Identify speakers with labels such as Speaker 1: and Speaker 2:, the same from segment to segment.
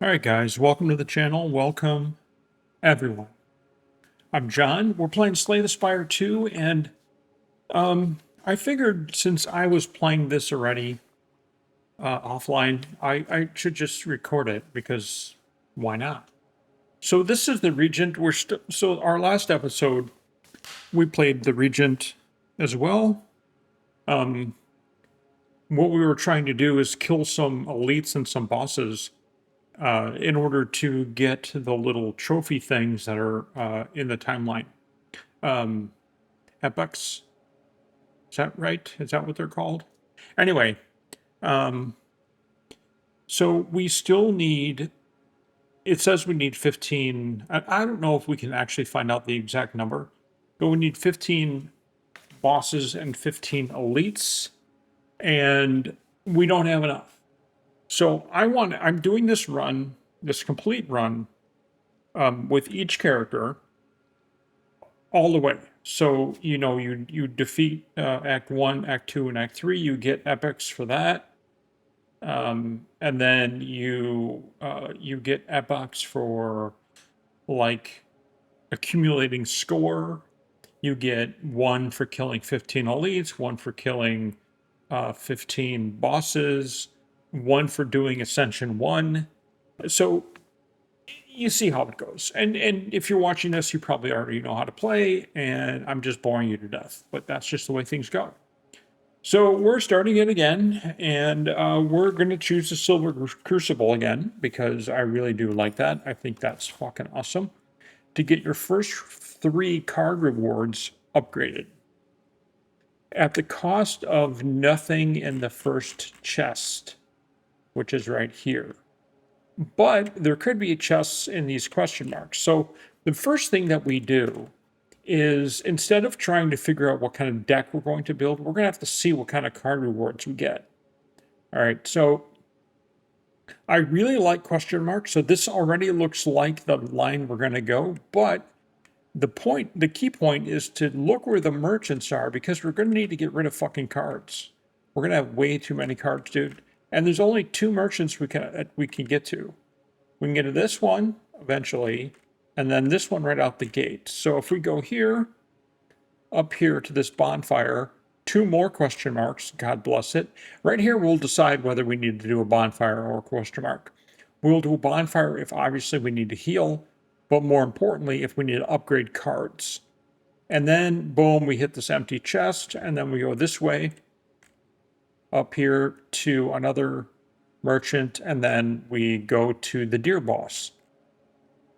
Speaker 1: Alright guys, welcome to the channel. Welcome everyone. I'm John. We're playing Slay the Spire 2, and I figured since I was playing this already offline, I should just record it because why not? So this is the Regent. So our last episode we played the Regent as well. What we were trying to do is kill some elites and some bosses in order to get the little trophy things that are in the timeline. Epochs. Is that right? Is that what they're called? Anyway, so we still need, it says we need 15. I don't know if we can actually find out the exact number, but we need 15 bosses and 15 elites, and we don't have enough. So I'm doing this run, this complete run, with each character all the way. So, you know, you defeat Act 1, Act 2, and Act 3, you get epics for that. And then you get epochs for, like, accumulating score. You get 1 for killing 15 elites, 1 for killing 15 bosses, 1 for doing Ascension 1. So you see how it goes. And if you're watching this, you probably already know how to play, and I'm just boring you to death. But that's just the way things go. So we're starting it again, and we're going to choose the Silver Crucible again, because I really do like that. I think that's fucking awesome. To get your first 3 card rewards upgraded at the cost of nothing in the first chest, which is right here. But there could be chests in these question marks. So the first thing that we do is, instead of trying to figure out what kind of deck we're going to build, we're going to have to see what kind of card rewards we get. All right, so I really like question marks. So this already looks like the line we're going to go, but the key point is to look where the merchants are, because we're going to need to get rid of fucking cards. We're going to have way too many cards, dude. And there's only 2 merchants we can get to. We can get to this one eventually, and then this one right out the gate. So if we go here, up here to this bonfire, 2 more question marks, God bless it. Right here, we'll decide whether we need to do a bonfire or a question mark. We'll do a bonfire if obviously we need to heal, but more importantly, if we need to upgrade cards. And then, boom, we hit this empty chest, and then we go this way, up here to another merchant, and then we go to the deer boss.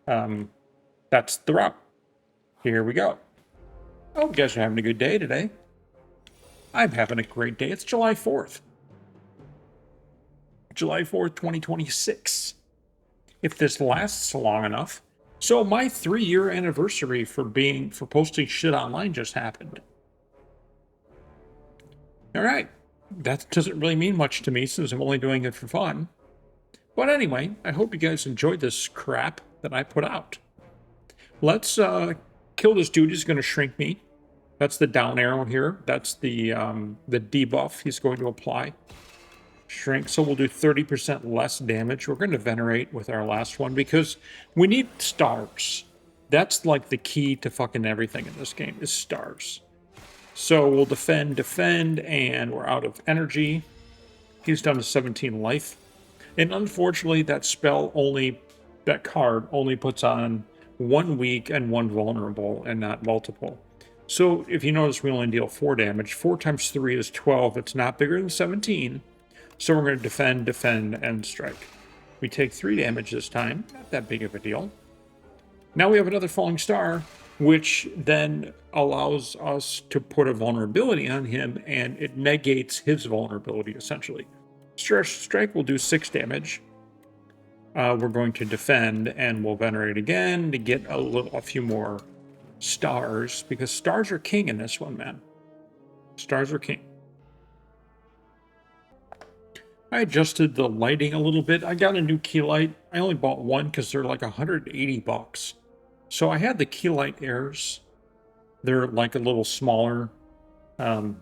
Speaker 1: That's the route. Here we go. Oh, you guys are having a good day today. I'm having a great day. It's July 4th. July 4th, 2026. If this lasts long enough. So my 3-year anniversary for posting shit online just happened. All right. That doesn't really mean much to me since I'm only doing it for fun. But anyway, I hope you guys enjoyed this crap that I put out. Let's kill this dude. He's going to shrink me. That's the down arrow here. That's the debuff he's going to apply. Shrink, so we'll do 30% less damage. We're going to venerate with our last one because we need stars. That's like the key to fucking everything in this game is stars. So we'll defend, and we're out of energy. He's down to 17 life. And unfortunately, that card only puts on 1 weak and 1 vulnerable and not multiple. So if you notice, we only deal 4 damage. 4 times 3 is 12. It's not bigger than 17. So we're going to defend, and strike. We take 3 damage this time. Not that big of a deal. Now we have another falling star, which then allows us to put a vulnerability on him, and it negates his vulnerability, essentially. Strike will do 6 damage. We're going to defend, and we'll venerate again to get a few more stars, because stars are king in this one, man. Stars are king. I adjusted the lighting a little bit. I got a new key light. I only bought one because they're like $180. So I had the Keylight Airs. They're like a little smaller Elgato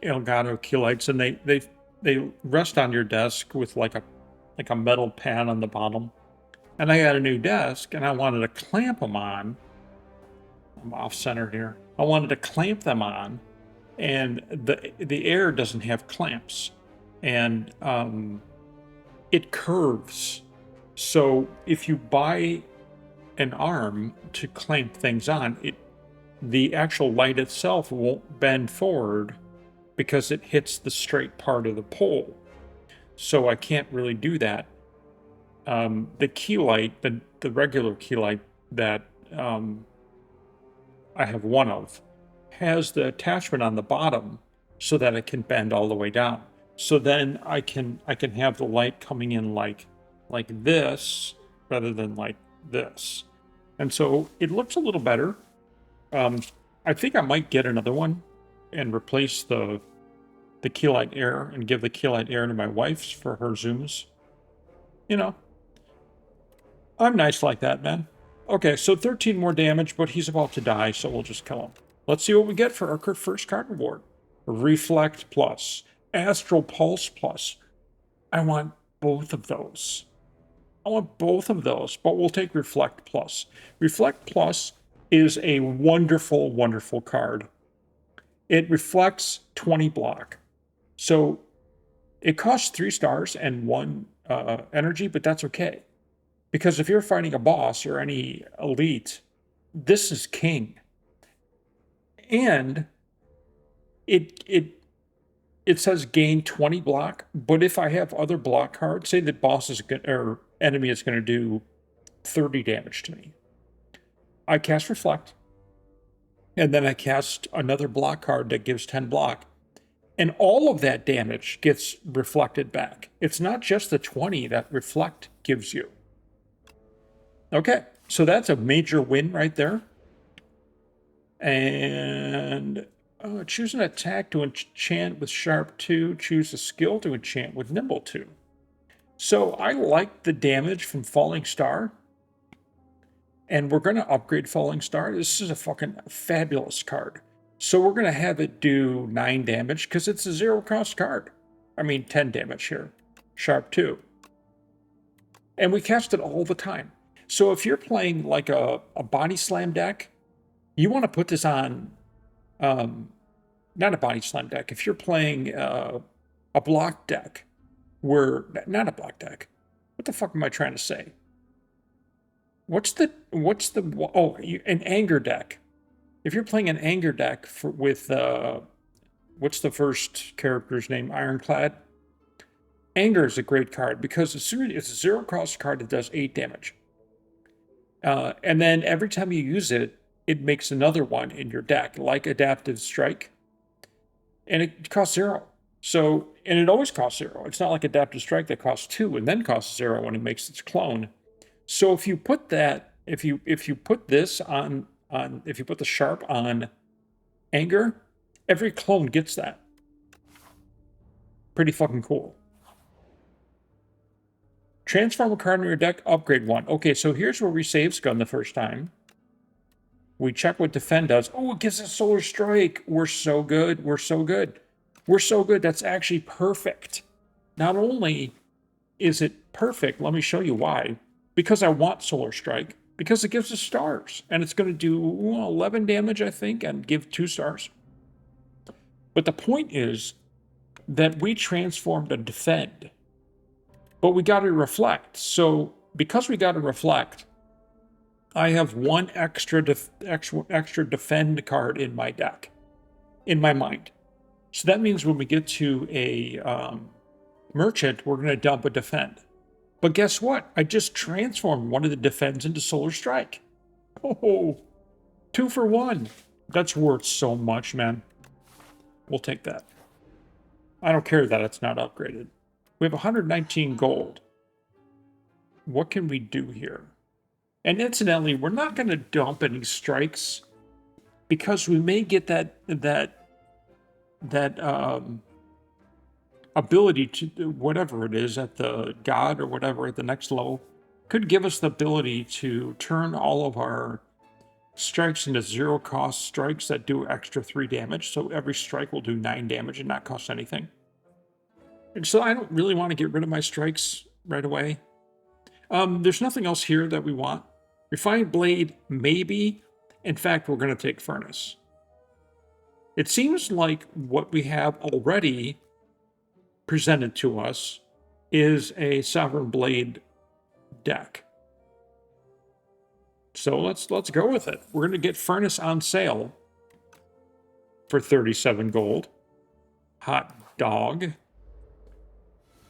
Speaker 1: Keylights, and they rest on your desk with like a metal pad on the bottom. and I got a new desk, and I wanted to clamp them on. I'm off center here. I wanted to clamp them on, and the Air doesn't have clamps, and it curves. So if you buy an arm to clamp things on, the actual light itself won't bend forward because it hits the straight part of the pole. So I can't really do that. The key light, the regular key light that I have one of, has the attachment on the bottom so that it can bend all the way down. So then I can have the light coming in like this rather than like this. And so it looks a little better. I think I might get another one and replace the Keylight Air and give the Keylight Air to my wife's for her Zooms. You know, I'm nice like that, man. Okay, so 13 more damage, but he's about to die, so we'll just kill him. Let's see what we get for our first card reward. Reflect Plus. Astral Pulse Plus. I want both of those. I want both of those, but we'll take Reflect Plus. Reflect Plus is a wonderful, wonderful card. It reflects 20 block. So it costs 3 stars and 1 energy, but that's okay. Because if you're fighting a boss or any elite, this is king. And it says gain 20 block, but if I have other block cards, say the boss is good or enemy is going to do 30 damage to me, I cast Reflect, and then I cast another block card that gives 10 block, and all of that damage gets reflected back. It's not just the 20 that Reflect gives you. Okay, so that's a major win right there. And choose an attack to enchant with Sharp 2. Choose a skill to enchant with Nimble 2. So I like the damage from Falling Star. And we're going to upgrade Falling Star. This is a fucking fabulous card. So we're going to have it do 9 damage because it's a 0-cost card. I mean, 10 damage here. Sharp 2. And we cast it all the time. So if you're playing like a body slam deck, you want to put this on, not a body slam deck. If you're playing a block deck, not a block deck. What the fuck am I trying to say? An anger deck. If you're playing an anger deck with, what's the first character's name? Ironclad? Anger is a great card because it's a 0-cost card that does 8 damage. And then every time you use it, it makes another one in your deck, like Adaptive Strike. And it costs 0. So, and it always costs 0. It's not like Adaptive Strike that costs 2 and then costs 0 when it makes its clone. So if you put that, if you put this on if you put the Sharp on Anger, every clone gets that. Pretty fucking cool. Transform a card in your deck, upgrade 1. Okay, so here's where we save Scun the first time. We check what Defend does. Oh, it gives us Solar Strike. We're so good. We're so good. We're so good. That's actually perfect. Not only is it perfect, let me show you why. Because I want Solar Strike. Because it gives us stars. And it's going to do 11 damage, I think, and give 2 stars. But the point is that we transformed a Defend. But we got to Reflect. So because we got to Reflect, I have 1 extra Defend card in my deck, in my mind. So that means when we get to a merchant, we're going to dump a Defend. But guess what? I just transformed one of the Defends into Solar Strike. Oh, 2 for 1. That's worth so much, man. We'll take that. I don't care that it's not upgraded. We have 119 gold. What can we do here? And incidentally, we're not going to dump any strikes because we may get that ability to do whatever it is at the God or whatever at the next level. Could give us the ability to turn all of our strikes into 0-cost strikes that do extra 3 damage. So every strike will do 9 damage and not cost anything. And so I don't really want to get rid of my strikes right away. There's nothing else here that we want. Refined blade, maybe. In fact, we're going to take furnace. It seems like what we have already presented to us is a Sovereign Blade deck. So let's go with it. We're going to get furnace on sale for 37 gold. Hot dog.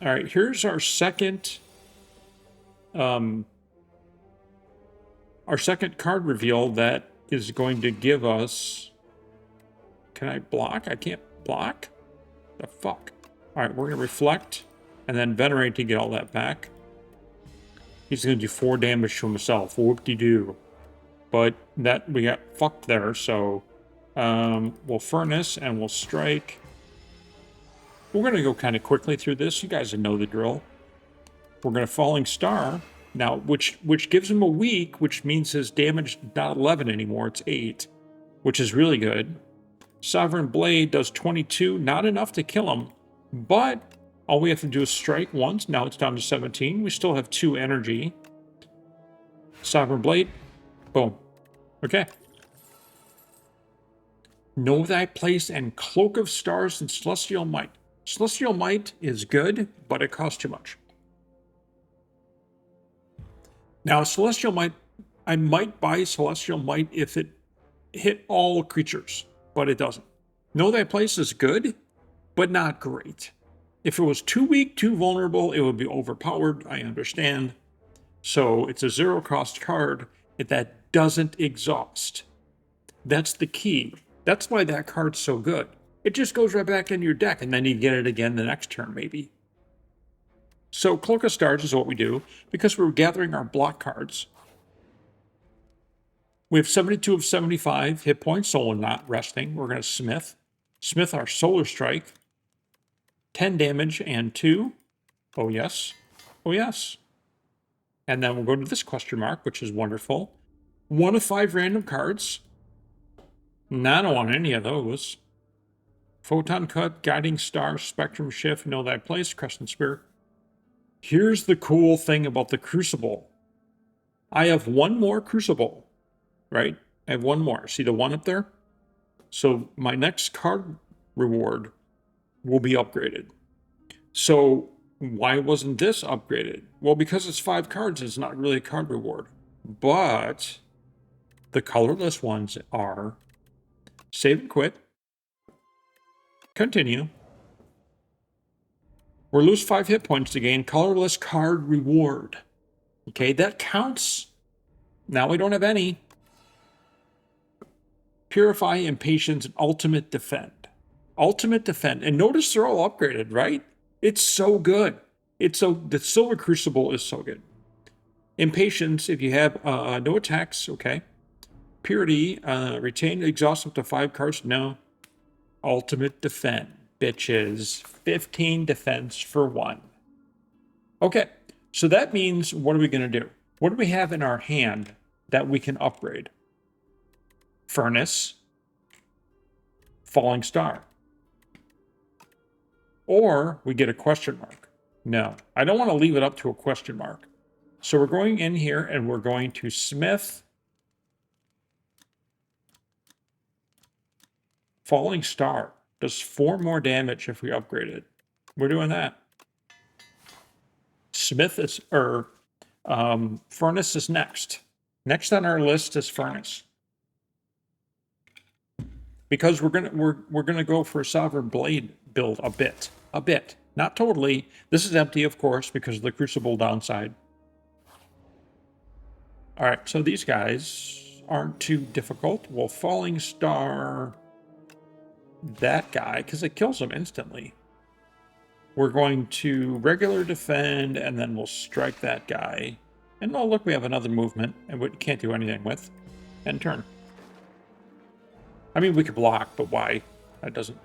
Speaker 1: All right, here's our second card reveal that is going to give us. Can I block? I can't block. The fuck. All right, we're gonna reflect and then venerate to get all that back. He's gonna do 4 damage to himself. Whoop-de-doo. But that we got fucked there. So we'll furnace and we'll strike. We're going to go kind of quickly through this. You guys know the drill. We're going to Falling Star. Now, which gives him a weak, which means his damage not 11 anymore. It's 8, which is really good. Sovereign Blade does 22. Not enough to kill him. But all we have to do is strike once. Now it's down to 17. We still have 2 energy. Sovereign Blade. Boom. Okay. Know Thy Place and Cloak of Stars and Celestial Might. Celestial Might is good, but it costs too much. Now, Celestial Might, I might buy Celestial Might if it hit all creatures, but it doesn't. Know Thy Place is good, but not great. If it was too weak, too vulnerable, it would be overpowered, I understand. So it's a 0-cost card that doesn't exhaust. That's the key. That's why that card's so good. It just goes right back in your deck, and then you get it again the next turn, maybe. So Cloak of Stars is what we do, because we're gathering our block cards. We have 72 of 75 hit points, so we're not resting. We're going to Smith. Smith our Solar Strike. 10 damage and 2. Oh, yes. Oh, yes. And then we'll go to this question mark, which is wonderful. 1 of 5 random cards. No, I don't want any of those. Photon Cut, Guiding Star, Spectrum Shift, Know Thy Place, Crescent Spear. Here's the cool thing about the Crucible. I have 1 more Crucible, right? I have 1 more. See the 1 up there? So my next card reward will be upgraded. So why wasn't this upgraded? Well, because it's 5 cards, it's not really a card reward. But the colorless ones are Save and Quit. Continue. We'll lose 5 hit points to gain colorless card reward. Okay, that counts. Now we don't have any. Purify, Impatience, and Ultimate Defend. Ultimate Defend. And notice they're all upgraded, right? It's so good. The Silver Crucible is so good. Impatience, if you have no attacks, okay. Purity, retain, exhaust up to 5 cards, no. Ultimate Defend, bitches. 15 defense for 1. Okay, so that means, what are we going to do? What do we have in our hand that we can upgrade? Furnace, Falling Star. Or we get a question mark. No, I don't want to leave it up to a question mark. So we're going in here and we're going to Smith, Falling Star. Does 4 more damage if we upgrade it. We're doing that. Furnace is next. Next on our list is Furnace. Because we're gonna go for a Sovereign Blade build a bit. Not totally. This is empty, of course, because of the Crucible downside. All right, so these guys aren't too difficult. Well, Falling Star that guy, because it kills him instantly. We're going to regular defend, and then we'll strike that guy. And oh, look, we have another movement, and we can't do anything with. End turn. I mean, we could block, but why? That doesn't...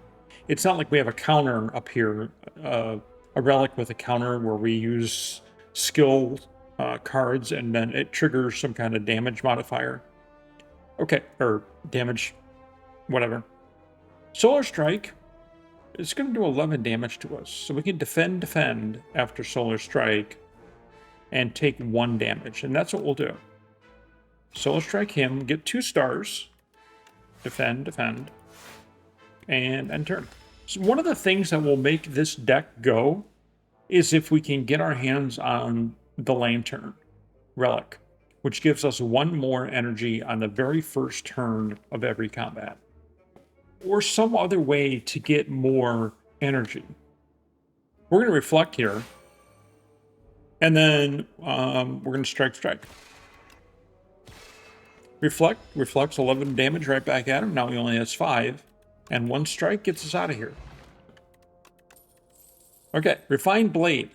Speaker 1: It's not like we have a counter up here, a relic with a counter where we use skill cards, and then it triggers some kind of damage modifier. Okay, or damage, whatever. Solar Strike, it's going to do 11 damage to us. So we can defend after Solar Strike. and take 1 damage. And that's what we'll do. Solar Strike him, get 2 stars. Defend, defend. And end turn. So one of the things that will make this deck go is if we can get our hands on the Lantern Relic, which gives us 1 more energy on the very first turn of every combat. Or some other way to get more energy. We're going to reflect here. And then we're going to strike. Reflect, reflects 11 damage right back at him. Now he only has 5. And 1 strike gets us out of here. Okay, Refined Blade.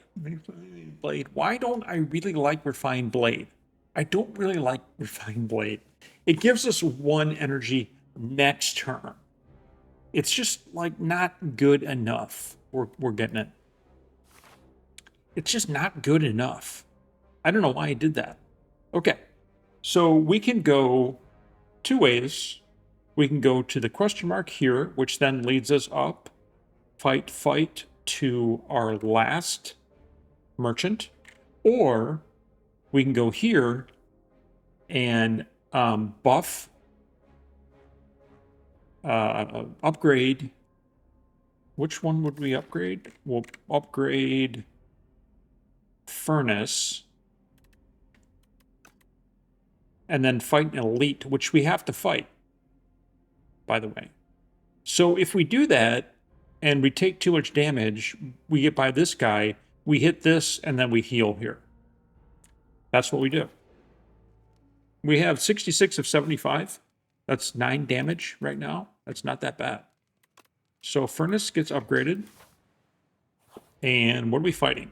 Speaker 1: Blade. Why don't I really like Refined Blade? I don't really like Refined Blade. It gives us 1 energy next turn. It's just like not good enough. We're getting it. It's just not good enough. I don't know why I did that. Okay, so we can go 2 ways. We can go to the question mark here, which then leads us up. Fight to our last merchant. Or we can go here and buff, upgrade. Which one would we upgrade? We'll upgrade Furnace. And then fight an elite, which we have to fight, by the way. So if we do that and we take too much damage, we get by this guy, we hit this, and then we heal here. That's what we do. We have 66 of 75. That's 9 damage right now. That's not that bad. So Furnace gets upgraded. And what are we fighting?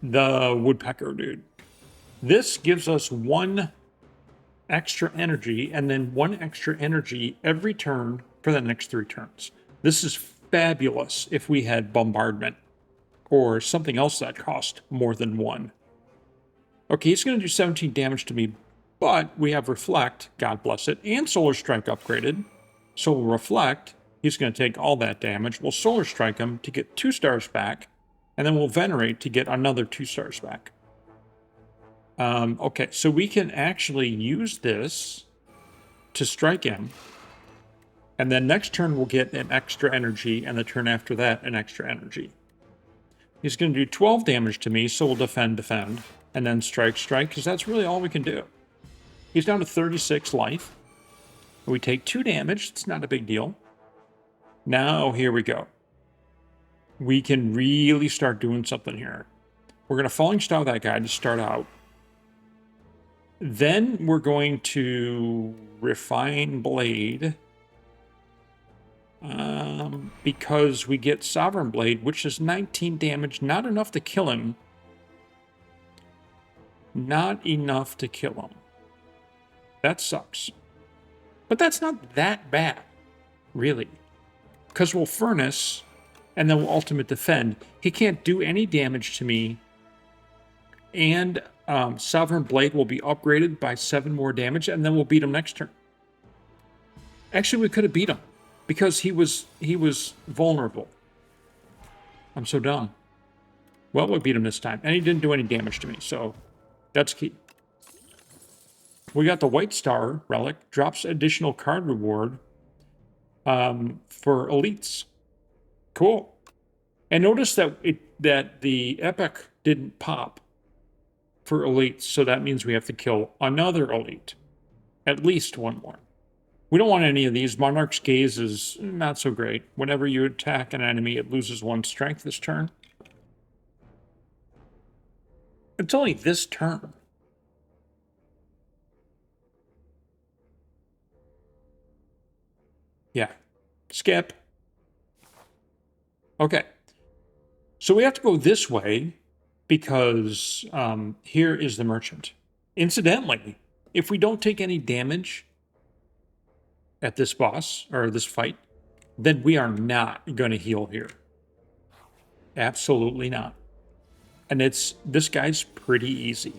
Speaker 1: The Woodpecker dude. This gives us 1 extra energy, and then 1 extra energy every turn for the next 3 turns. This is fabulous if we had Bombardment or something else that cost more than 1. Okay, he's going to do 17 damage to me, but we have Reflect, God bless it, and Solar Strike upgraded. So we'll Reflect, he's going to take all that damage. We'll Solar Strike him to get 2 stars back, and then we'll Venerate to get another 2 stars back. Okay, so we can actually use this to strike him. And then next turn we'll get an extra energy, and the turn after that an extra energy. He's going to do 12 damage to me, so we'll defend, and then strike, because that's really all we can do. He's down to 36 life. We take 2 damage, it's not a big deal. Now, here we go. We can really start doing something here. We're going to Falling Star that guy to start out. Then we're going to Refine Blade. Because we get Sovereign Blade, which is 19 damage. Not enough to kill him. Not enough to kill him. That sucks. But that's not that bad, really. Because we'll Furnace, and then we'll Ultimate Defend. He can't do any damage to me. And Sovereign Blade will be upgraded by 7 more damage, and then we'll beat him next turn. Actually, we could have beat him, because he was vulnerable. I'm so dumb. Well, we beat him this time, and he didn't do any damage to me, so that's key. We got the White Star Relic, drops additional card reward for elites. Cool. And notice that that the Epic didn't pop for elites, so that means we have to kill another elite. At least 1 more. We don't want any of these. Monarch's Gaze is not so great. Whenever you attack an enemy, it loses 1 strength this turn. It's only this turn. Yeah. Skip. Okay. So we have to go this way because here is the merchant. Incidentally, if we don't take any damage at this boss, or this fight, then we are not going to heal here. Absolutely not. And this guy's pretty easy.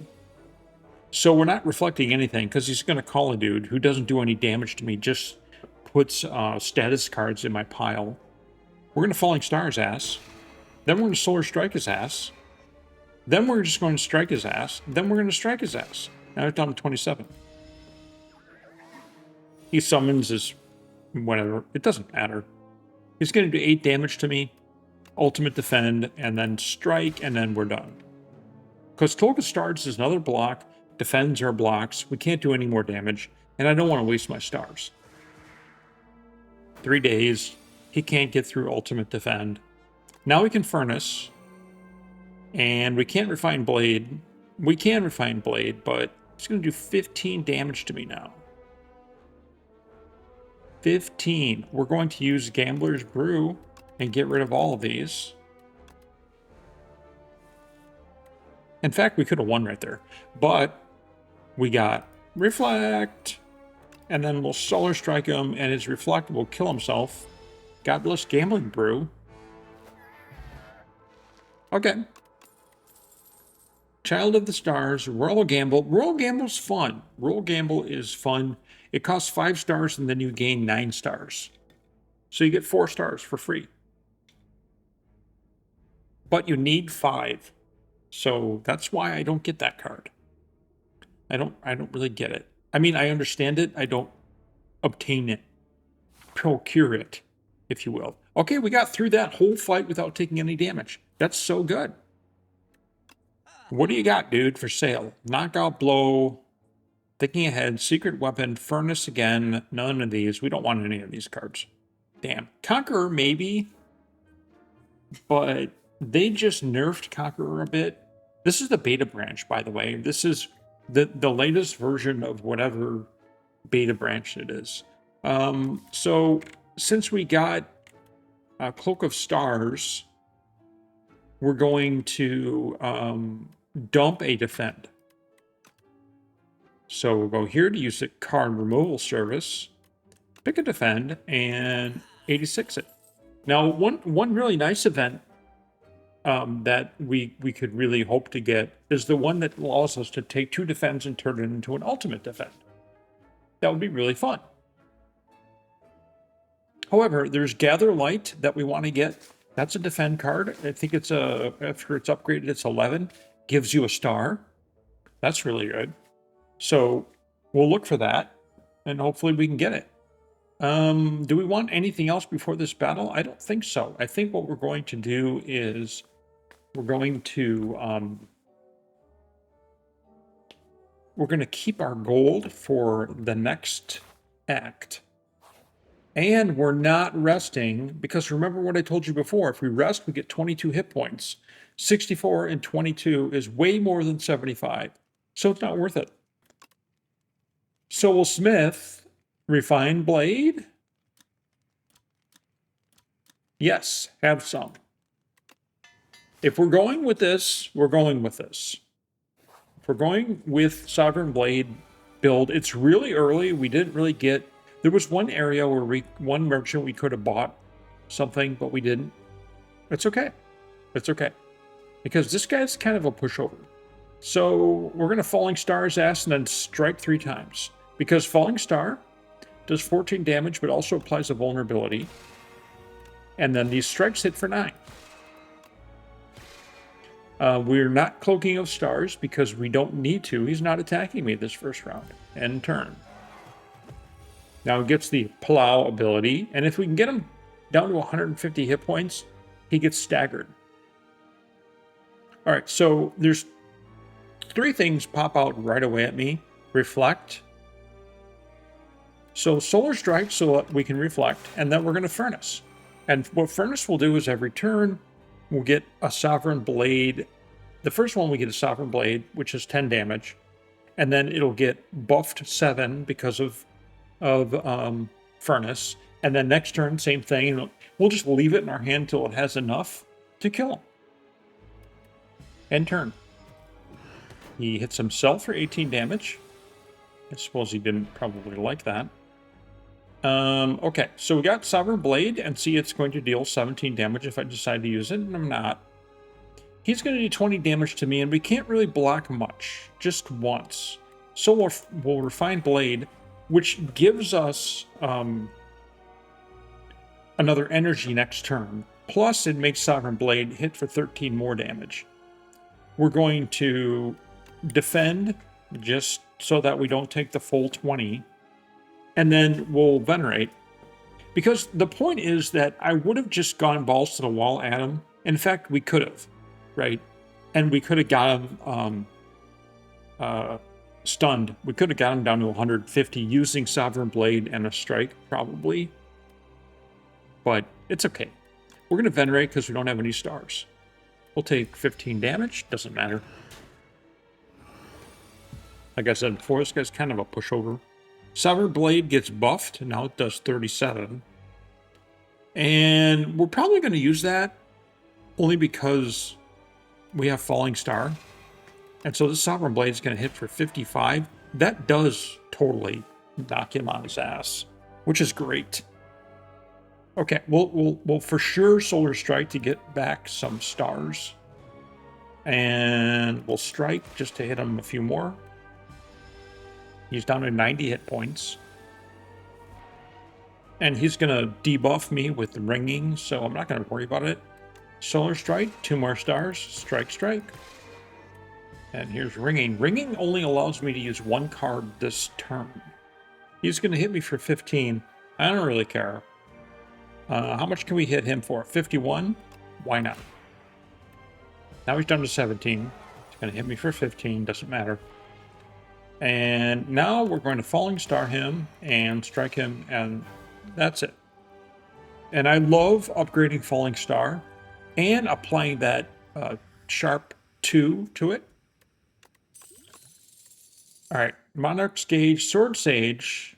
Speaker 1: So we're not reflecting anything, because he's going to call a dude who doesn't do any damage to me, just puts status cards in my pile. We're going to Falling Star his ass. Then we're going to Solar Strike his ass. Then we're just going to strike his ass. Then we're going to strike his ass. Now it's down to 27. He summons his whatever. It doesn't matter. He's going to do 8 damage to me. Ultimate defend, and then strike, and then we're done. Because Cloak of Stars is another block. Defends our blocks. We can't do any more damage. And I don't want to waste my stars. 3 days. He can't get through ultimate defend. Now we can furnace. And we can't refine blade. We can refine blade, but it's going to do 15 damage to me now. 15. We're going to use Gambler's Brew and get rid of all of these. In fact, we could have won right there. But we got Reflect. And then we'll Solar Strike him, and his Reflect will kill himself. God bless Gambling Brew. Okay. Child of the Stars, Royal Gamble. Royal Gamble's fun. Royal Gamble is fun. It costs 5 stars, and then you gain 9 stars. So you get 4 stars for free. But you need 5. So that's why I don't get that card. I don't really get it. I mean, I understand it. I don't obtain it. Procure it, if you will. Okay, we got through that whole fight without taking any damage. That's so good. What do you got, dude, for sale? Knockout Blow, Thinking Ahead, Secret Weapon, Furnace again. None of these. We don't want any of these cards. Damn. Conqueror, maybe. But they just nerfed Conqueror a bit. This is the beta branch, by the way. This is the latest version of whatever beta branch it is. So since we got Cloak of Stars, we're going to dump a defend. So we'll go here to use the card removal service, pick a defend, and 86 it. Now, one really nice event that we could really hope to get is the one that allows us to take 2 defends and turn it into an ultimate defend. That would be really fun. However, there's Gather Light that we want to get. That's a defend card. I think it's after it's upgraded, it's 11. Gives you a star. That's really good. So we'll look for that, and hopefully we can get it. Do we want anything else before this battle? I don't think so. I think what we're going to do is we're going to keep our gold for the next act. And we're not resting, because remember what I told you before. If we rest, we get 22 hit points. 64 and 22 is way more than 75. So it's not worth it. So we'll smith, refine blade. Yes, have some. If we're going with this, we're going with this. If we're going with Sovereign Blade build, it's really early. We didn't really get... There was one area where one merchant we could have bought something, but we didn't. It's okay. It's okay. Because this guy's kind of a pushover. So we're going to Falling Star's ass and then strike 3 times. Because Falling Star does 14 damage, but also applies a vulnerability. And then these strikes hit for 9. We're not Cloaking of Stars because we don't need to. He's not attacking me this first round. End turn. Now he gets the Plow ability, and if we can get him down to 150 hit points, he gets staggered. All right, so there's 3 things pop out right away at me. Reflect. So Solar Strike so that we can reflect, and then we're going to Furnace. And what Furnace will do is every turn, we'll get a Sovereign Blade. The first one we get a Sovereign Blade, which is 10 damage. And then it'll get buffed 7 because of Furnace. And then next turn, same thing. We'll just leave it in our hand until it has enough to kill him. End turn. He hits himself for 18 damage. I suppose he didn't probably like that. Okay, so we got Sovereign Blade, and see it's going to deal 17 damage if I decide to use it, and I'm not. He's going to do 20 damage to me, and we can't really block much, just once. So we'll Refine Blade, which gives us another energy next turn. Plus, it makes Sovereign Blade hit for 13 more damage. We're going to defend just so that we don't take the full 20. And then we'll venerate. Because the point is that I would have just gone balls to the wall at him. In fact, we could have, right? And we could have got him stunned. We could have got him down to 150 using Sovereign Blade and a strike, probably. But it's okay. We're going to venerate because we don't have any stars. We'll take 15 damage. Doesn't matter. Like I said before, this guy's kind of a pushover. Sovereign Blade gets buffed. Now it does 37. And we're probably going to use that only because we have Falling Star. And so this Sovereign Blade is going to hit for 55. That does totally knock him on his ass, which is great. Okay, we'll for sure Solar Strike to get back some stars. And we'll strike just to hit him a few more. He's down to 90 hit points. And he's going to debuff me with the ringing, so I'm not going to worry about it. Solar Strike, 2 more stars. Strike, strike. And here's ringing. Ringing only allows me to use 1 card this turn. He's going to hit me for 15. I don't really care. How much can we hit him for? 51? Why not? Now he's down to 17. He's going to hit me for 15. Doesn't matter. And now we're going to Falling Star him and strike him, and that's it. And I love upgrading Falling Star and applying that Sharp 2 to it. All right, Monarch's Gauge, Sword Sage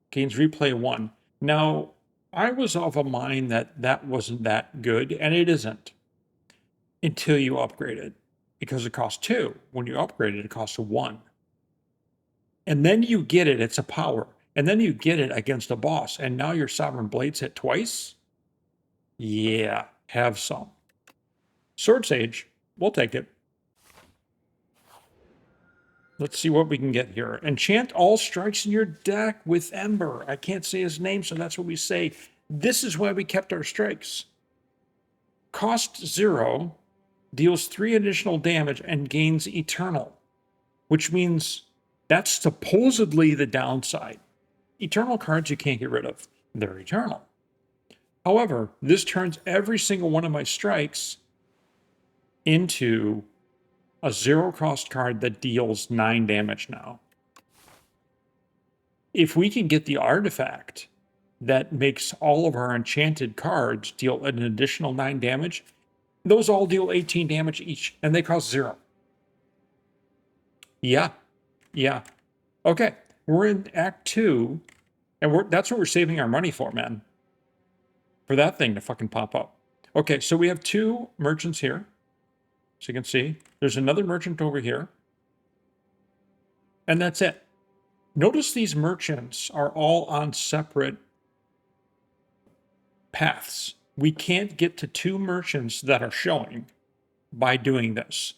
Speaker 1: gains replay 1. Now, I was of a mind that that wasn't that good, and it isn't until you upgrade it, because it costs 2. When you upgrade it, it costs 1. And then you get it, it's a power. And then you get it against a boss, and now your Sovereign Blades hit twice? Yeah, have some. Sword Sage, we'll take it. Let's see what we can get here. Enchant all strikes in your deck with Ember. I can't say his name, so that's what we say. This is why we kept our strikes. Cost 0, deals 3 additional damage, and gains Eternal, which means that's supposedly the downside. Eternal cards you can't get rid of. They're eternal. However, this turns every single one of my strikes into a 0-cost card that deals 9 damage now. If we can get the artifact that makes all of our enchanted cards deal an additional 9 damage, those all deal 18 damage each, and they cost 0. Yeah. Okay, we're in Act 2, and that's what we're saving our money for, man. For that thing to fucking pop up. Okay, so we have 2 merchants here. So you can see, there's another merchant over here. And that's it. Notice these merchants are all on separate paths. We can't get to 2 merchants that are showing by doing this.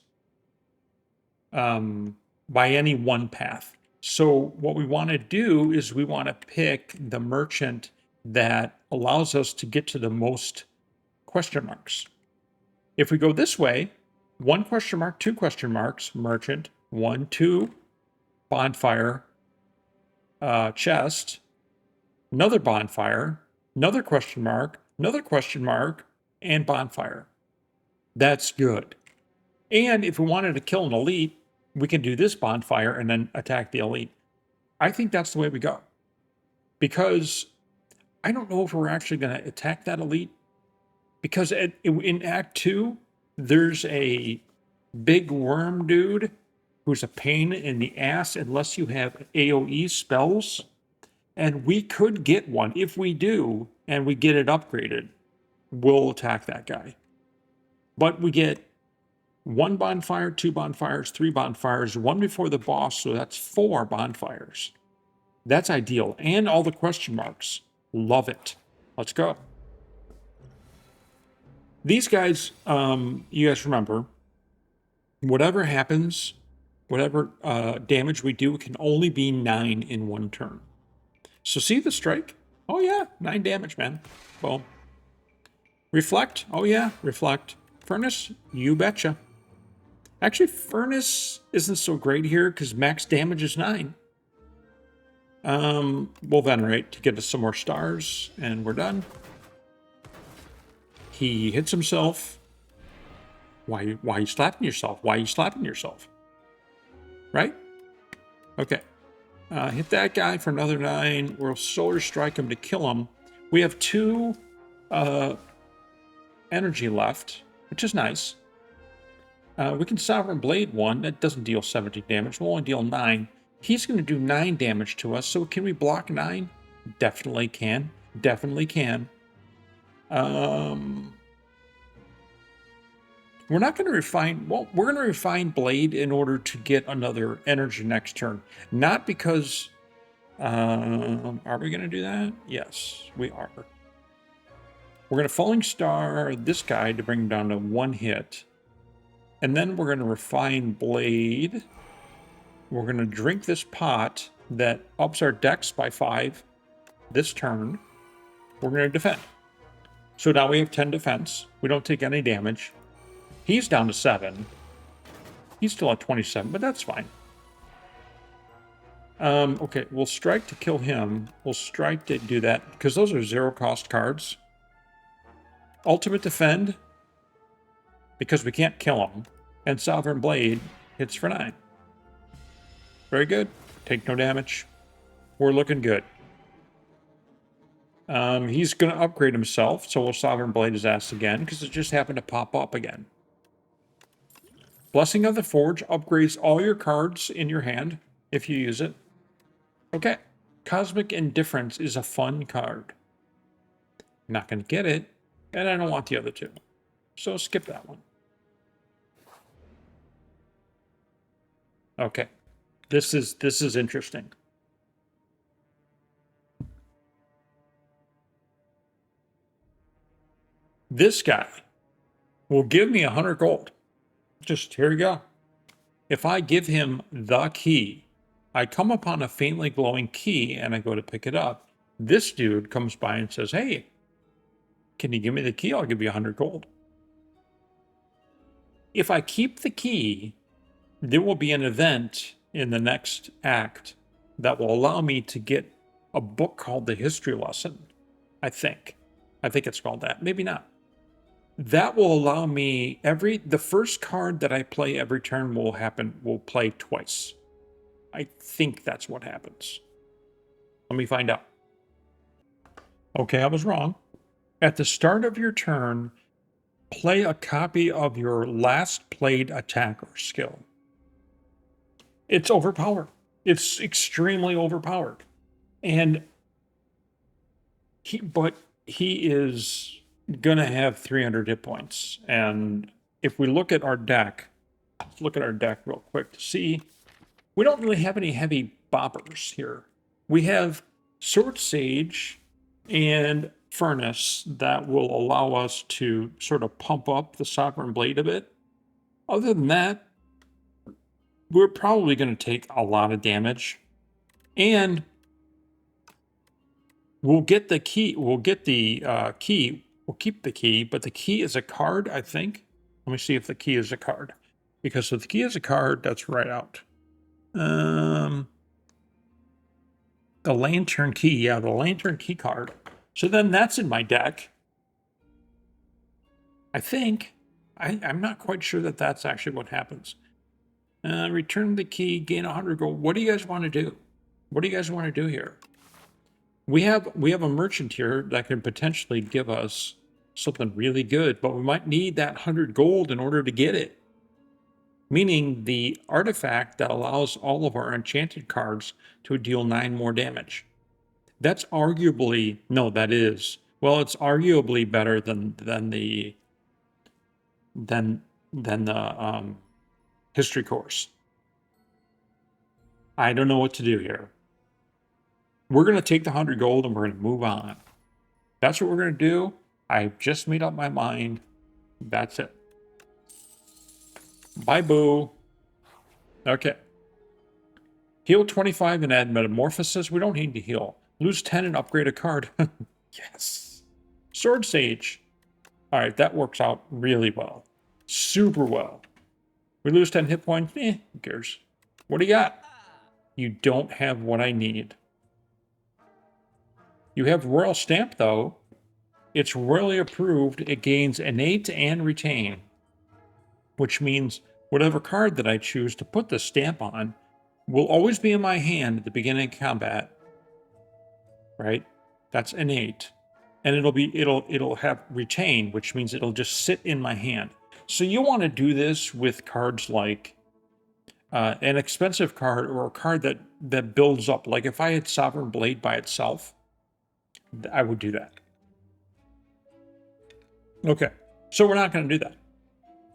Speaker 1: By any one path. So what we want to do is we want to pick the merchant that allows us to get to the most question marks. If we go this way, 1 question mark, 2 question marks, merchant, 1, 2, bonfire, chest, another bonfire, another question mark, and bonfire. That's good. And if we wanted to kill an elite, we can do this bonfire and then attack the elite. I think that's the way we go. Because I don't know if we're actually going to attack that elite. Because in Act 2, there's a big worm dude who's a pain in the ass unless you have AoE spells. And we could get one. If we do, and we get it upgraded, we'll attack that guy. But we get 1 bonfire, 2 bonfires, 3 bonfires, 1 before the boss, so that's 4 bonfires. That's ideal. And all the question marks. Love it. Let's go. These guys, you guys remember, whatever happens, whatever damage we do can only be 9 in 1 turn. So see the strike? Oh yeah, 9 damage, man. Boom. Reflect? Oh yeah, reflect. Furnace? You betcha. Actually, Furnace isn't so great here because max damage is 9. We'll venerate to get us some more stars, and we're done. He hits himself. Why are you slapping yourself? Why are you slapping yourself? Right? Okay. Hit that guy for another 9. We'll Solar Strike him to kill him. We have 2 energy left, which is nice. We can Sovereign Blade 1. That doesn't deal 17 damage. We'll only deal 9. He's going to do 9 damage to us. So can we block 9? Definitely can. Definitely can. We're not going to refine... Well, we're going to refine Blade in order to get another energy next turn. Not because... are we going to do that? Yes, we are. We're going to Falling Star this guy to bring him down to 1 hit. And then we're going to refine Blade. We're going to drink this pot that ups our dex by 5 this turn. We're going to defend. So now we have 10 defense. We don't take any damage. He's down to 7. He's still at 27, but that's fine. Okay, we'll strike to kill him. We'll strike to do that, because those are 0-cost cards. Ultimate Defend, because we can't kill him. And Sovereign Blade hits for 9. Very good. Take no damage. We're looking good. He's going to upgrade himself, so we'll Sovereign Blade his ass again, because it just happened to pop up again. Blessing of the Forge upgrades all your cards in your hand, if you use it. Okay. Cosmic Indifference is a fun card. Not going to get it, and I don't want the other 2. So skip that one. Okay. This is interesting. This guy will give me 100 gold. Just here you go. If I give him the key, I come upon a faintly glowing key and I go to pick it up. This dude comes by and says, hey, can you give me the key? I'll give you 100 gold. If I keep the key, there will be an event in the next act that will allow me to get a book called The History Lesson. I think it's called that. Maybe not. That will allow me the first card that I play every turn will play twice. I think that's what happens. Let me find out. Okay, I was wrong. At the start of your turn, play a copy of your last played attack or skill. It's overpowered. It's extremely overpowered. And he is gonna have 300 hit points. And if we look at our deck, let's look at our deck real quick to see. We don't really have any heavy boppers here. We have Sword Sage and Furnace that will allow us to sort of pump up the Sovereign Blade a bit. Other than that, we're probably going to take a lot of damage. And we'll get the key. We'll get the key. We'll keep the key, but the key is a card, I think. Let me see if the key is a card. Because if the key is a card, that's right out. The Lantern Key. Yeah, the Lantern Key card. So then that's in my deck. I think. I'm not quite sure that that's actually what happens. Return the key, gain 100 gold. What do you guys want to do? What do you guys want to do here? We have a merchant here that can potentially give us something really good, but we might need that 100 gold in order to get it. Meaning the artifact that allows all of our enchanted cards to deal 9 more damage. That's arguably, no, that is. Well, it's arguably better than the history course. I don't know what to do here. We're going to take the 100 gold and we're going to move on. That's what we're going to do. I've just made up my mind. That's it. Bye, boo. Okay. Heal 25 and add Metamorphosis. We don't need to heal. Lose 10 and upgrade a card. Yes. Sword Sage. All right, that works out really well. Super well. We lose 10 hit points. Who cares? What do you got? You don't have what I need. You have Royal Stamp, though. It's royally approved. It gains innate and retain, which means whatever card that I choose to put the stamp on will always be in my hand at the beginning of combat. Right? That's innate. And it'll have retain, which means it'll just sit in my hand. So you want to do this with cards like an expensive card or a card that builds up. Like if I had Sovereign Blade by itself, I would do that. Okay, so we're not going to do that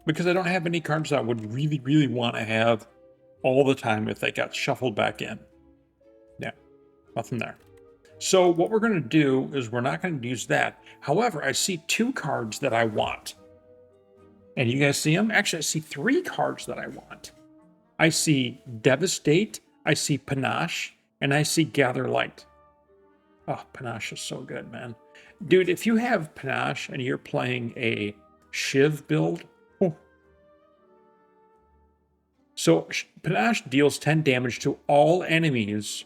Speaker 1: because I don't have any cards that I would really, really want to have all the time if they got shuffled back in. Yeah, nothing there. So what we're going to do is we're not going to use that. However, I see 2 cards that I want. And you guys see them? Actually, I see 3 cards that I want. I see Devastate, I see Panache, and I see Gather Light. Oh, Panache is so good, man. Dude, if you have Panache and you're playing a Shiv build, so Panache deals 10 damage to all enemies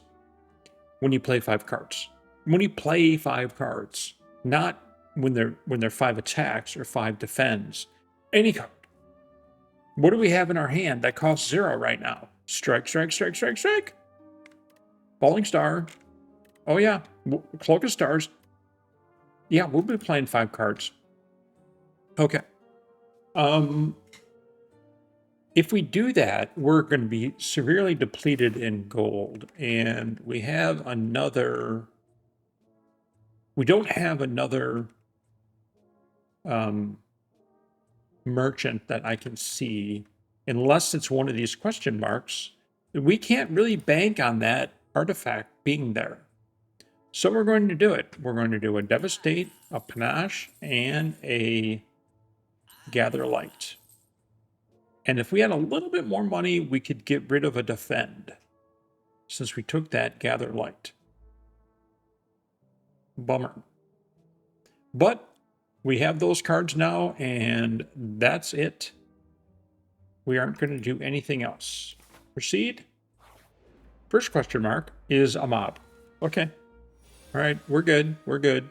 Speaker 1: when you play 5 cards. When you play 5 cards, not when they're 5 attacks or 5 defends. Any card. What do we have in our hand that costs 0 right now? Strike, strike, strike, strike, strike. Falling Star. Oh yeah, Cloak of Stars. Yeah, we'll be playing 5 cards. Okay. If we do that, we're going to be severely depleted in gold, and we have another. We don't have another merchant that I can see, unless it's one of these question marks. We can't really bank on that artifact being there. So we're going to do it. We're going to do a Devastate, a Panache, and a Gather Light. And if we had a little bit more money, we could get rid of a Defend, since we took that Gather Light. Bummer. But we have those cards now, and that's it. We aren't going to do anything else. Proceed. First question mark is a mob. Okay. All right, we're good. We're good.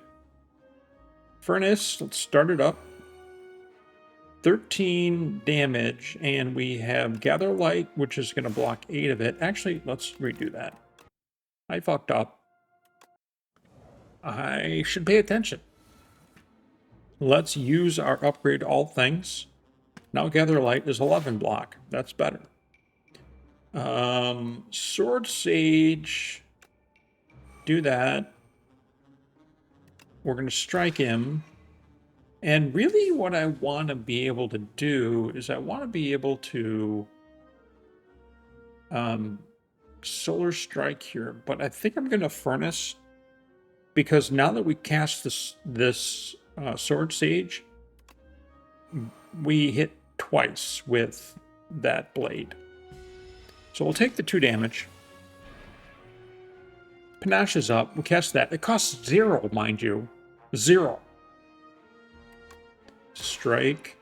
Speaker 1: Furnace, let's start it up. 13 damage, and we have Gather Light, which is going to block 8 of it. Actually, let's redo that. I fucked up. I should pay attention. Let's use our upgrade all things. Now Gather Light is 11 block. That's better. Sword Sage. Do that. We're going to strike him. And really what I want to be able to do is I want to be able to Solar Strike here. But I think I'm going to Furnace, because now that we cast this Sword Sage, we hit twice with that blade. So we'll take the 2 damage. Panache is up. We cast that. It costs 0, mind you. 0. Strike.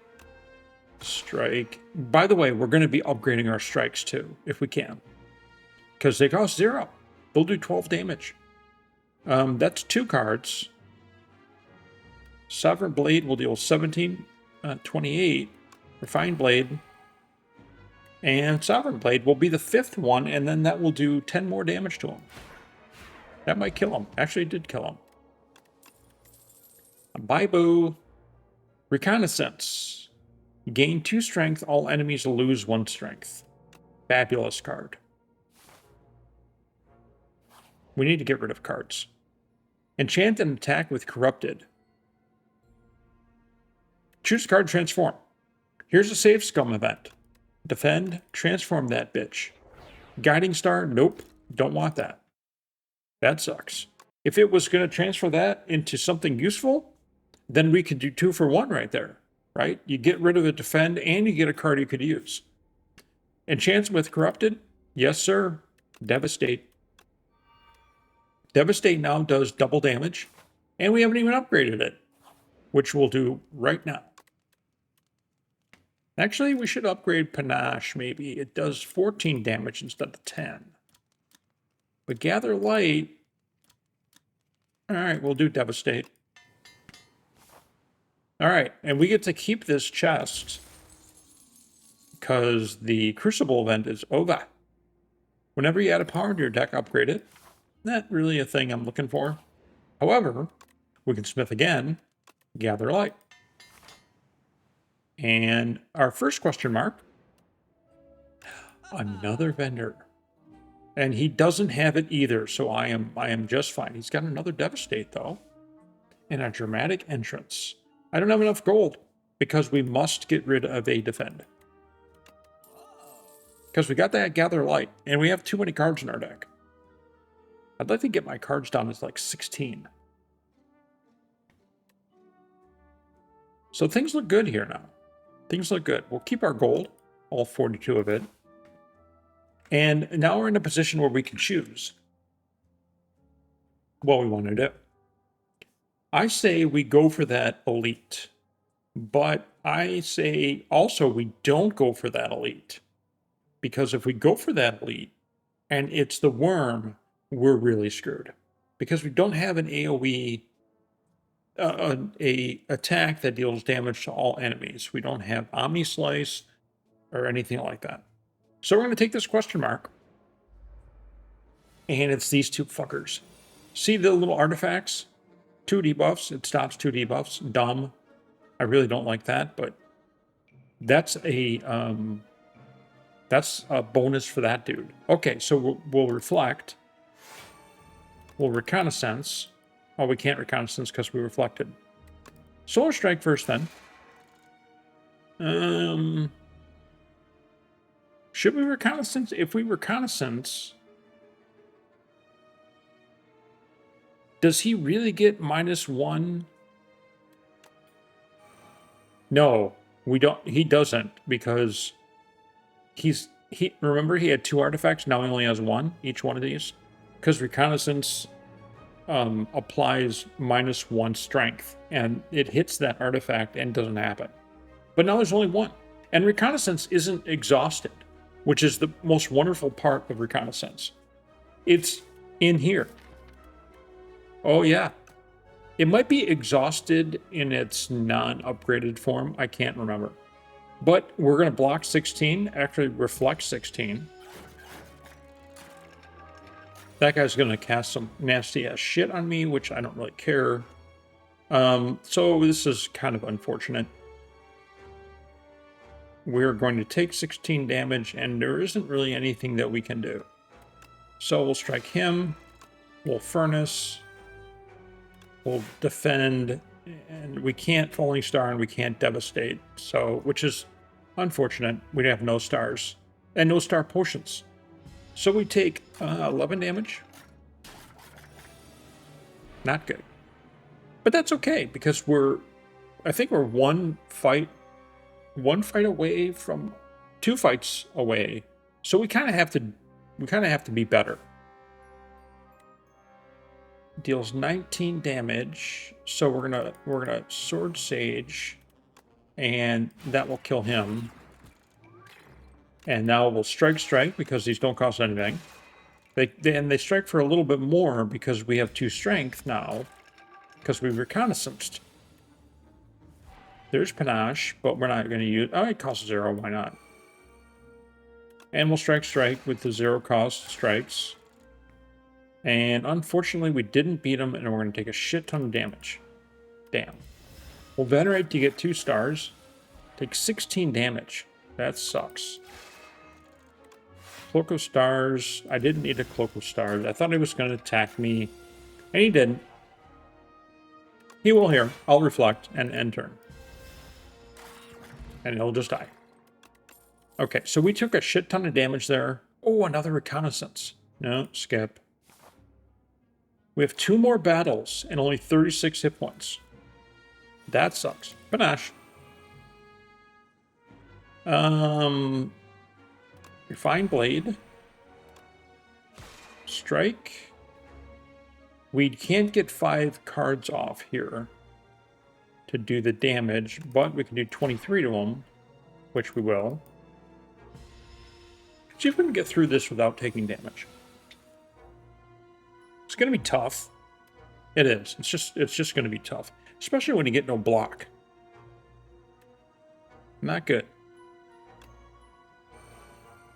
Speaker 1: Strike. By the way, we're going to be upgrading our strikes too, if we can, because they cost 0. They'll do 12 damage. That's 2 cards. Sovereign Blade will deal 17, 28. Refined Blade. And Sovereign Blade will be the 5th one, and then that will do 10 more damage to him. That might kill him. Actually, it did kill him. Bye-boo. Reconnaissance. Gain 2 strength. All enemies lose 1 strength. Fabulous card. We need to get rid of cards. Enchant and attack with Corrupted. Choose card, transform. Here's a Save Scum event. Defend, transform that bitch. Guiding Star, nope, don't want that. That sucks. If it was going to transfer that into something useful, then we could do 2 for 1 right there, right? You get rid of the Defend and you get a card you could use. Enchant with Corrupted, yes sir. Devastate. Devastate now does double damage, and we haven't even upgraded it, which we'll do right now. Actually, we should upgrade Panache, maybe. It does 14 damage instead of 10. But Gather Light... Alright, we'll do Devastate. Alright, and we get to keep this chest because the Crucible event is over. Whenever you add a power to your deck, upgrade it. Not really a thing I'm looking for. However, we can smith again, Gather Light. And our first question mark, another vendor. And he doesn't have it either, so I am just fine. He's got another Devastate, though. And a Dramatic Entrance. I don't have enough gold, because we must get rid of a Defend. Because we got that Gather Light, and we have too many cards in our deck. I'd like to get my cards down to like 16. So things look good here now. Things look good. We'll keep our gold, all 42 of it. And now we're in a position where we can choose what we want to do. I say we go for that elite. But I say also we don't go for that elite. Because if we go for that elite, and it's the worm, we're really screwed. Because we don't have an AoE, a attack that deals damage to all enemies. We don't have Omni Slice or anything like that. So we're going to take this question mark. And it's these two fuckers. See the little artifacts? 2 debuffs. It stops 2 debuffs. Dumb. I really don't like that, but that's a bonus for that dude. Okay, so we'll reflect. We'll reconnaissance. Oh, we can't reconnaissance because we reflected. Solar Strike first, then. Should we reconnaissance? If we reconnaissance, does he really get -1? No, we don't. He doesn't, because remember he had 2 artifacts. Now he only has 1. Each one of these, because reconnaissance applies -1 strength, and it hits that artifact and doesn't happen. But now there's only 1, and reconnaissance isn't exhausted, which is the most wonderful part of reconnaissance. It's in here. Oh yeah. It might be exhausted in its non-upgraded form. I can't remember. But we're going to block 16, actually reflect 16. That guy's going to cast some nasty-ass shit on me, which I don't really care. So this is kind of unfortunate. We're going to take 16 damage, and there isn't really anything that we can do. So we'll strike him. We'll Furnace. We'll defend, and we can't Falling Star, and we can't Devastate, so, which is unfortunate. We have no stars, and no star potions. So we take 11 damage. Not good. But that's okay, because I think we're one fight away from 2 fights away. So we kind of have to be better. Deals 19 damage, so we're gonna Sword Sage, and that will kill him. And now we'll strike because these don't cost anything. They strike for a little bit more because we have 2 strength now, because we reconnaissanced. There's Panache, but we're not going to use. Oh, it costs 0. Why not? And we'll strike with the 0 cost strikes. And unfortunately, we didn't beat him, and we're going to take a shit ton of damage. Damn. We'll Venerate to get 2 stars. Take 16 damage. That sucks. Cloak of Stars. I didn't need a Cloak of Stars. I thought he was going to attack me, and he didn't. He will here. I'll reflect and end turn. And he'll just die. Okay, so we took a shit ton of damage there. Oh, another reconnaissance. No, skip. We have 2 more battles and only 36 hit points. That sucks. Panache. Refined Blade. Strike. We can't get 5 cards off here to do the damage, but we can do 23 to them. which we will. See if we can get through this without taking damage. It's going to be tough. It is. It's just going to be tough, especially when you get no block. Not good.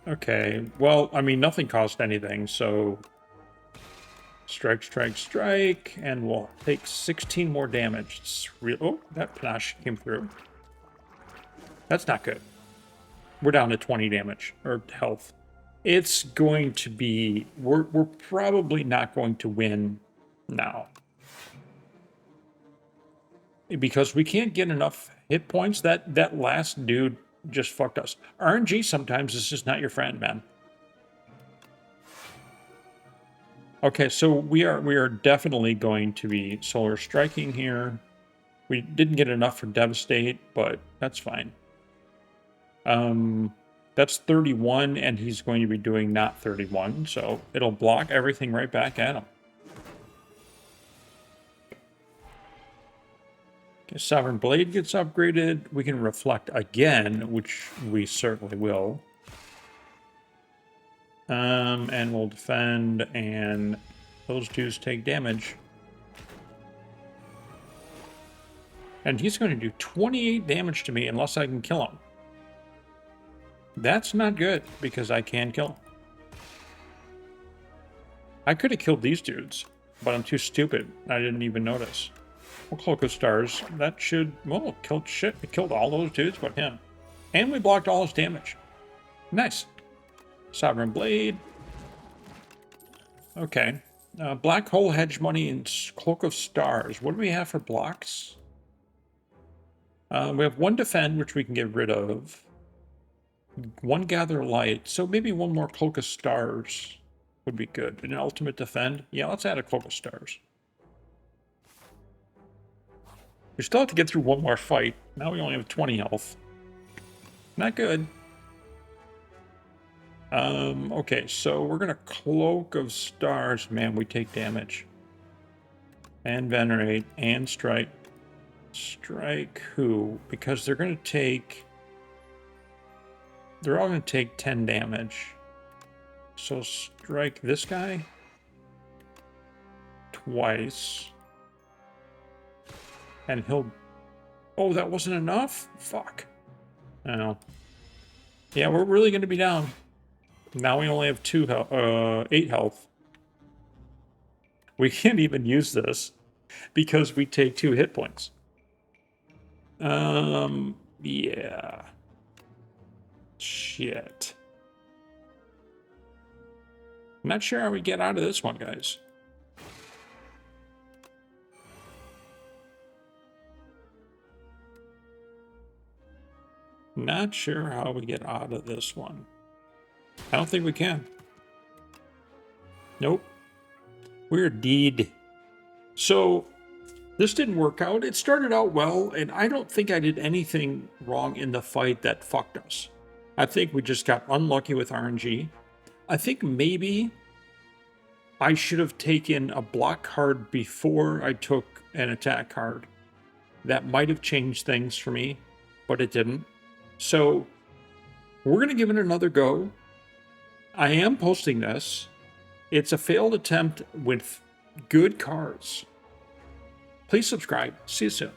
Speaker 1: Okay, well, I mean, nothing cost anything, so strike, strike, strike, and we'll take 16 more damage. It's real. Oh, that panache came through. That's not good. We're down to 20 damage, or health. It's going to be... We're probably not going to win now. Because we can't get enough hit points. That last dude just fucked us. RNG sometimes is just not your friend, man. Okay, so we are definitely going to be solar striking here. We didn't get enough for devastate, but that's fine. That's 31, and he's going to be doing not 31, so it'll block everything right back at him. Okay, Sovereign Blade gets upgraded. We can reflect again, which we certainly will. And we'll defend, and those dudes take damage. And he's going to do 28 damage to me unless I can kill him. That's not good, because I can kill him. I could have killed these dudes, but I'm too stupid. I didn't even notice. Well, Cloak of Stars, that should... Well, killed shit. We killed all those dudes but him. And we blocked all his damage. Nice. Sovereign Blade. Okay. Black Hole, Hedge Money, and Cloak of Stars. What do we have for blocks? We have one Defend, which we can get rid of. One Gather Light. So maybe one more Cloak of Stars would be good. An Ultimate Defend. Yeah, let's add a Cloak of Stars. We still have to get through one more fight. Now we only have 20 health. Not good. Okay, so we're gonna Cloak of Stars. Man, we take damage. And Venerate, and Strike. Strike who? Because they're gonna take... They're all gonna take 10 damage. So strike this guy. Twice. And he'll... Oh, that wasn't enough? Fuck. I know. Yeah, we're really gonna be down. Now we only have 8 health. We can't even use this because we take 2 hit points. Yeah. Shit. I'm not sure how we get out of this one, guys. Not sure how we get out of this one. I don't think we can. Nope. We're dead. So, this didn't work out. It started out well, and I don't think I did anything wrong in the fight that fucked us. I think we just got unlucky with RNG. I think maybe I should have taken a block card before I took an attack card. That might have changed things for me, but it didn't. So, we're going to give it another go. I am posting this. It's a failed attempt with good cards. Please subscribe. See you soon.